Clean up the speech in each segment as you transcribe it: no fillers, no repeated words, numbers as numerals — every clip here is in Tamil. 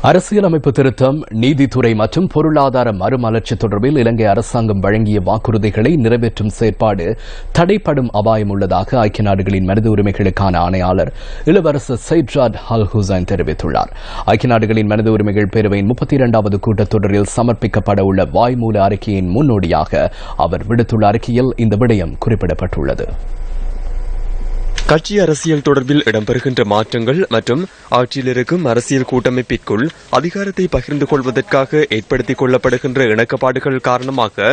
அரசியலமைப்பு திருத்தம், நீதித்துறை மற்றும் பொருளாதார மறுமலர்ச்சி தொடர்பில் இலங்கை அரசாங்கம் வழங்கிய வாக்குறுதிகளை நிறைவேற்றும் செயற்பாடு தடைப்படும் அபாயம் உள்ளதாக ஐக்கிய நாடுகளின் மனித உரிமைகளுக்கான ஆணையாளர் இளவரசர் சைட்ராட் அல் ஹுசைன் தெரிவித்துள்ளார். ஐக்கிய நாடுகளின் மனித உரிமைகள் பேரவையின் 32வது கூட்டத்தொடரில் சமர்ப்பிக்கப்பட உள்ள வாய்மூல அறிக்கையின் முன்னோடியாக அவர் விடுத்துள்ள அறிக்கையில் இந்த விடயம் குறிப்பிடப்பட்டுள்ளது. கட்சி அரசியல் தொடர்பில் இடம்பெறுகின்ற மாற்றங்கள் மற்றும் ஆட்சியில் இருக்கும் அரசியல் கூட்டமைப்பிற்குள் அதிகாரத்தை பகிர்ந்து கொள்வதற்காக ஏற்படுத்திக் கொள்ளப்படுகின்ற இணக்கப்பாடுகள் காரணமாக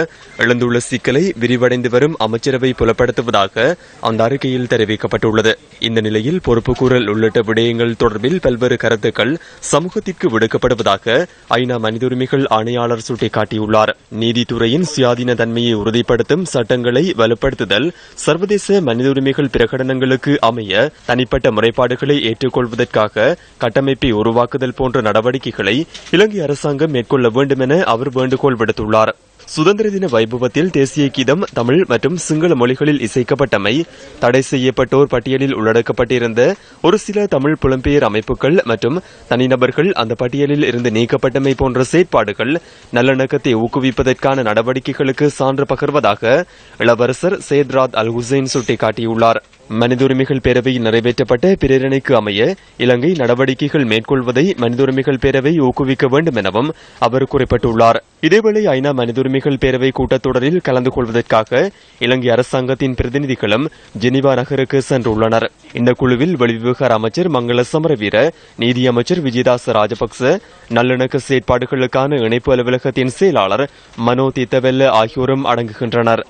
எழுந்துள்ள சிக்கலை விரிவடைந்து வரும் அமைச்சரவை புலப்படுத்துவதாக அந்த அறிக்கையில் தெரிவிக்கப்பட்டுள்ளது. இந்த நிலையில் பொறுப்புக்கூறல் உள்ளிட்ட விடயங்கள் தொடர்பில் பல்வேறு கருத்துக்கள் சமூகத்திற்கு விடுக்கப்படுவதாக ஐநா மனித உரிமைகள் ஆணையாளர் சுட்டிக்காட்டியுள்ளார். நீதித்துறையின் சுயாதீன தன்மையை உறுதிப்படுத்தும் சட்டங்களை வலுப்படுத்துதல், சர்வதேச மனித உரிமைகள் பிரகடனங்களுக்கு அமைய தனிப்பட்ட முறைப்பாடுகளை ஏற்றுக்கொள்வதற்காக கட்டமைப்பை உருவாக்குதல் போன்ற நடவடிக்கைகளை இலங்கை அரசாங்கம் மேற்கொள்ள வேண்டும் என அவர் வேண்டுகோள் விடுத்துள்ளார். சுதந்திர தின வைபவத்தில் தேசிய கீதம் தமிழ் மற்றும் சிங்கள மொழிகளில் இசைக்கப்பட்டமை, தடை செய்யப்பட்டோர் பட்டியலில் உள்ளடக்கப்பட்டிருந்த ஒரு சில தமிழ் புலம்பெயர் அமைப்புகள் மற்றும் தனிநபர்கள் அந்த பட்டியலில் இருந்து நீக்கப்பட்டமை போன்ற செயற்பாடுகள் நல்லிணக்கத்தை ஊக்குவிப்பதற்கான நடவடிக்கைகளுக்கு சான்று பகர்வதாக இளவரசர் சைட்ராட் அல் ஹுசைன் சுட்டிக்காட்டியுள்ளார். மனித உரிமைகள் பேரவையில் நிறைவேற்றப்பட்ட பிரேரணைக்கு அமைய இலங்கை நடவடிக்கைகள் மேற்கொள்வதை மனித உரிமைகள் பேரவை ஊக்குவிக்க வேண்டும் எனவும் அவர் குறிப்பிட்டுள்ளார். இதேவேளை ஐநா மனித உரிமைகள் பேரவை கூட்டத்தொடரில் கலந்து கொள்வதற்காக இலங்கை அரசாங்கத்தின் பிரதிநிதிகளும் ஜெனீவா நகருக்கு சென்றுள்ளனர். இந்த குழுவில் வெளிவிவகார அமைச்சர் மங்கள சமரவீர, நீதியமைச்சர் விஜயதாச ராஜபக்ச, நல்லிணக்க செயற்பாடுகளுக்கான இணைப்பு அலுவலகத்தின் செயலாளர் மனோ தித்தவெல்ல ஆகியோரும் அடங்குகின்றனர்.